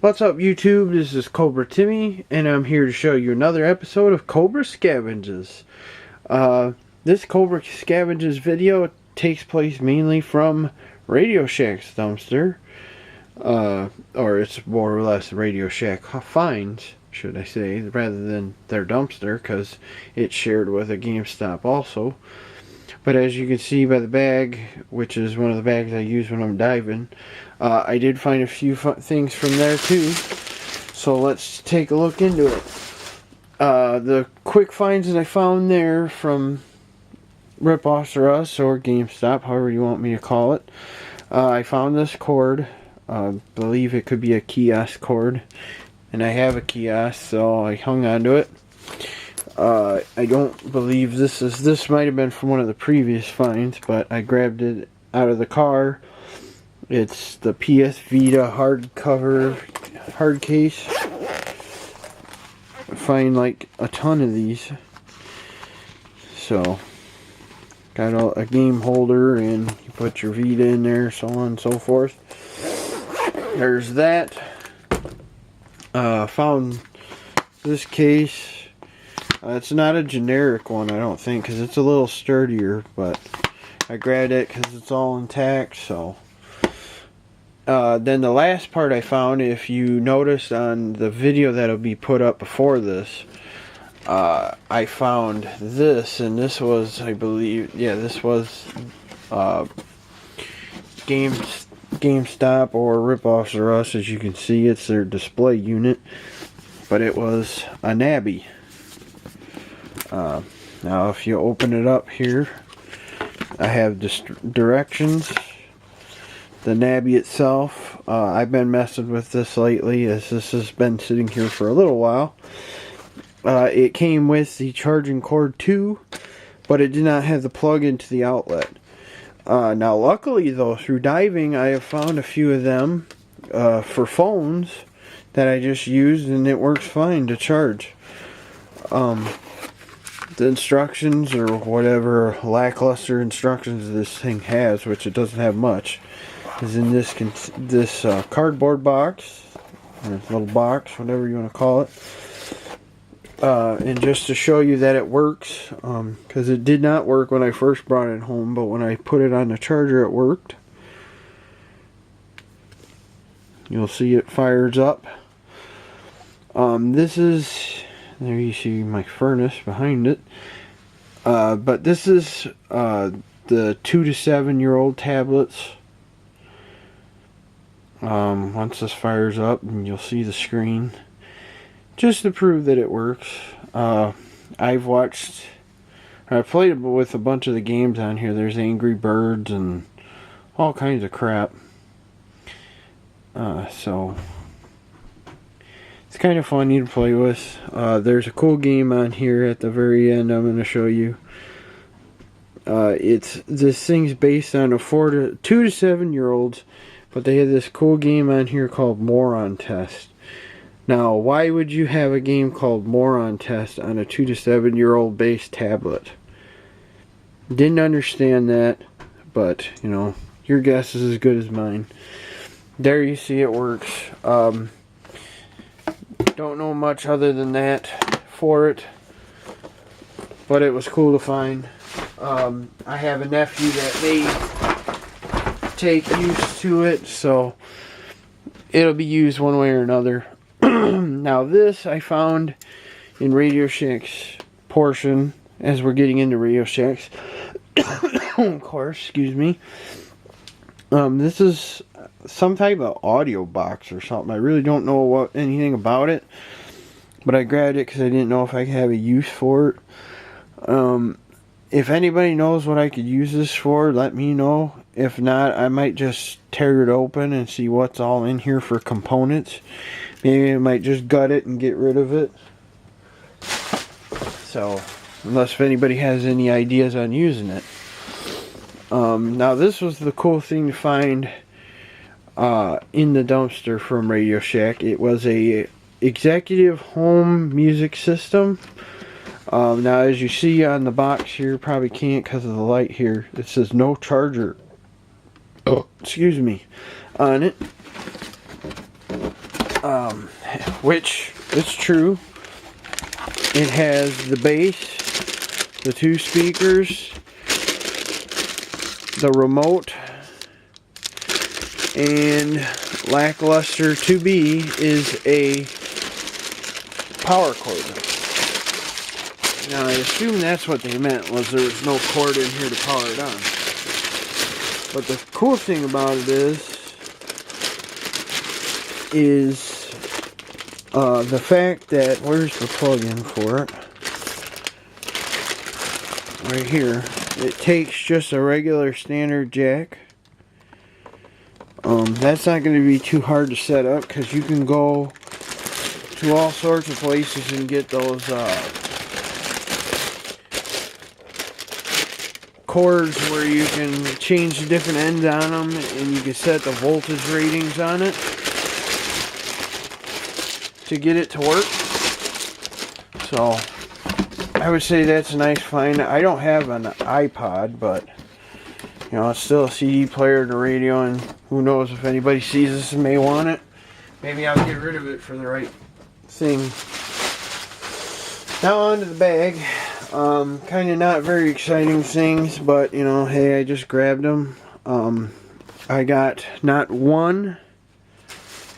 What's up, YouTube? This is Cobra Timmy, and I'm here to show you another episode of Cobra Scavenges. This Cobra Scavenges video takes place mainly from Radio Shack's dumpster. Or it's more or less Radio Shack finds, should I say, rather than their dumpster, because it's shared with a GameStop also. But as you can see by the bag, which is one of the bags I use when I'm diving, I did find a few things from there too. So let's take a look into it. The quick finds that I found there from Rip-Offs or Us or GameStop, however you want me to call it. I found this cord. Believe it could be a kiosk cord. And I have a kiosk, so I hung on to it. I don't believe this might have been from one of the previous finds, but I grabbed it out of the car. It's the PS Vita hardcover hard case. I find like a ton of these. So got a game holder, and you put your Vita in there, so on and so forth. There's that. Found this case. It's not a generic one, I don't think, because it's a little sturdier, but I grabbed it because it's all intact. So then the last part I found, if you noticed on the video that'll be put up before this, I found this, and this was, I believe, yeah, this was GameStop or Rip-Offs or Us. As you can see, it's their display unit, but it was a nabby. Now if you open it up here, I have directions. The nabby itself, I've been messing with this lately, as this has been sitting here for a little while. It came with the charging cord too, but it did not have the plug into the outlet. Now luckily though, through diving, I have found a few of them for phones that I just used, and it works fine to charge. The instructions, or whatever lackluster instructions this thing has, which it doesn't have much, is in this cardboard box, or little box, whatever you want to call it. And just to show you that it works, because it did not work when I first brought it home, but when I put it on the charger it worked. You'll see it fires up. This is, there you see my furnace behind it. But this is the 2 to 7 year old tablets. Once this fires up, and you'll see the screen, just to prove that it works. I played with a bunch of the games on here. There's Angry Birds and all kinds of crap. So it's kind of funny to play with. There's a cool game on here at the very end I'm going to show you. This thing's based on 2 to 7 year olds, but they have this cool game on here called Moron Test. Now, why would you have a game called Moron Test on a 2 to 7 year old base tablet? Didn't understand that, but you know, your guess is as good as mine. There you see it works. Don't know much other than that for it, but it was cool to find. I have a nephew that may take use to it, so it'll be used one way or another. Now this I found in Radio Shack's portion, as we're getting into Radio Shack's of course, excuse me. This is some type of audio box or something. I really don't know anything about it, but I grabbed it because I didn't know if I could have a use for it. If anybody knows what I could use this for, let me know. If not, I might just tear it open and see what's all in here for components. Maybe I might just gut it and get rid of it. So, unless if anybody has any ideas on using it. Now this was the cool thing to find in the dumpster from Radio Shack. It was a executive home music system. Now as you see on the box here, probably can't because of the light here, it says no charger, excuse me, on it. which is true. It has the bass, the 2 speakers, the remote, and lackluster to be is a power cord. Now I assume that's what they meant, was there was no cord in here to power it on. But the cool thing about it is the fact that, where's the plug-in for it? Right here. It takes just a regular standard jack. That's not going to be too hard to set up because you can go to all sorts of places and get those cords where you can change the different ends on them and you can set the voltage ratings on it to get it to work. So I would say that's a nice find. I don't have an iPod, but you know, it's still a CD player and a radio, and who knows if anybody sees this and may want it. Maybe I'll get rid of it for the right thing. Now on to the bag. Kind of not very exciting things, but you know, hey, I just grabbed them. I got not one,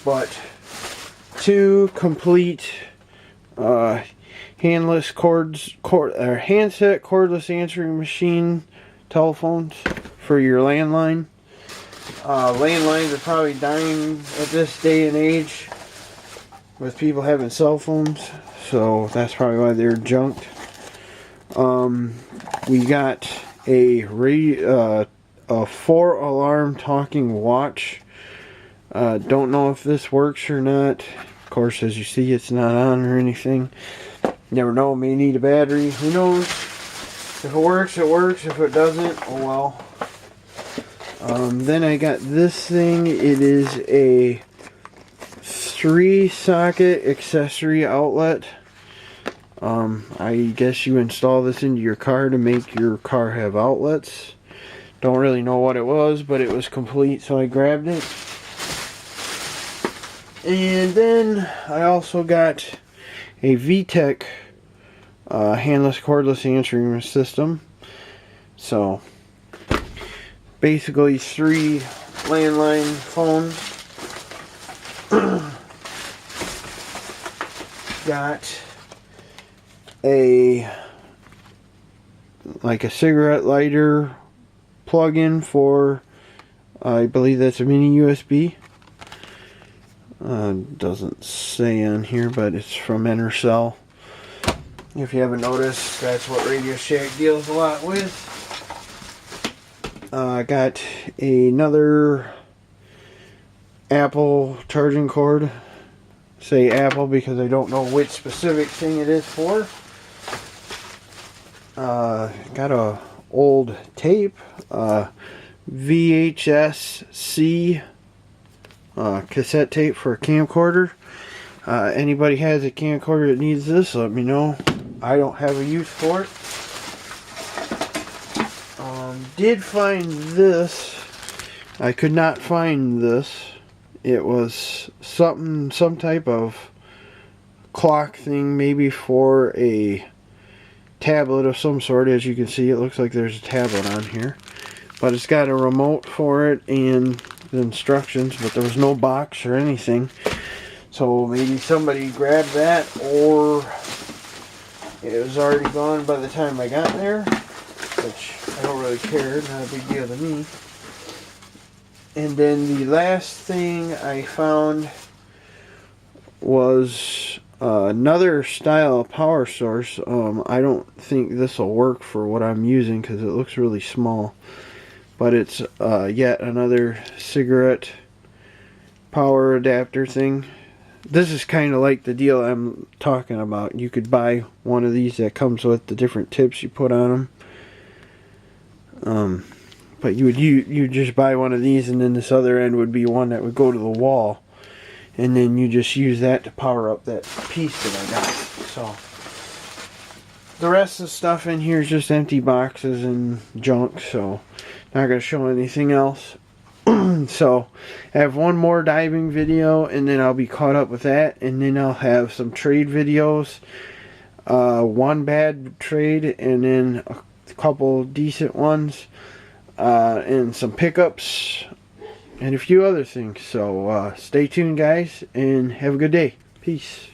but 2 complete handset cordless answering machine telephones for your landline. Landlines are probably dying at this day and age with people having cell phones, so that's probably why they're junked. We got a 4-alarm talking watch. Don't know if this works or not. Of course, as you see, it's not on or anything. Never know, may need a battery. Who knows? If it works, it works. If it doesn't, oh well. Then I got this thing. It is a 3-socket accessory outlet. I guess you install this into your car to make your car have outlets. Don't really know what it was, but it was complete, so I grabbed it. And then I also got a VTech handless cordless answering system. So basically 3 landline phones. Got a cigarette lighter plug-in for, I believe that's a mini USB. Doesn't say on here, but it's from Intercell. If you haven't noticed, that's what Radio Shack deals a lot with. I got another Apple charging cord. Say Apple because I don't know which specific thing it is for. Got a old tape, VHS-C cassette tape for a camcorder. Anybody has a camcorder that needs this, let me know. I don't have a use for it. Did find this. I could not find this. It was some type of clock thing, maybe for a tablet of some sort. As you can see, it looks like there's a tablet on here, but it's got a remote for it and the instructions, but there was no box or anything. So maybe somebody grabbed that, or it was already gone by the time I got there, which I don't really care, not a big deal to me. And then the last thing I found was another style of power source. I don't think this will work for what I'm using because it looks really small, but it's yet another cigarette power adapter thing. This is kind of like the deal I'm talking about. You could buy one of these that comes with the different tips you put on them. But you just buy one of these, and then this other end would be one that would go to the wall, and then you just use that to power up that piece that I got. So the rest of the stuff in here is just empty boxes and junk, so not going to show anything else. So I have one more diving video, and then I'll be caught up with that, and then I'll have some trade videos, one bad trade and then a couple decent ones, and some pickups and a few other things. So stay tuned, guys, and have a good day. Peace.